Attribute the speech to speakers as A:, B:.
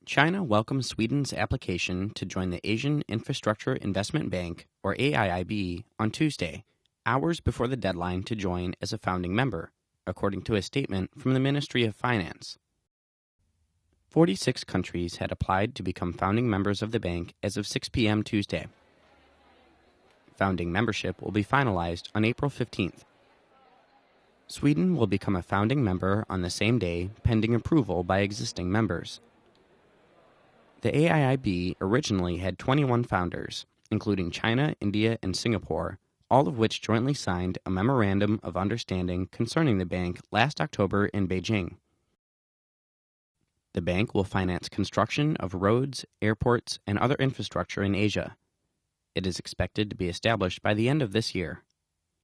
A: China welcomes Sweden's application to join the Asian Infrastructure Investment Bank, or AIIB, on Tuesday, hours before the deadline to join as a founding member, according to a statement from the Ministry of Finance. 46 countries had applied to become founding members of the bank as of 6 p.m. Tuesday. Founding membership will be finalized on April 15th. Sweden will become a founding member on the same day, pending approval by existing members. The AIIB originally had 21 founders, including China, India, and Singapore, all of which jointly signed a Memorandum of Understanding concerning the bank last October in Beijing. The bank will finance construction of roads, airports, and other infrastructure in Asia. It is expected to be established by the end of this year.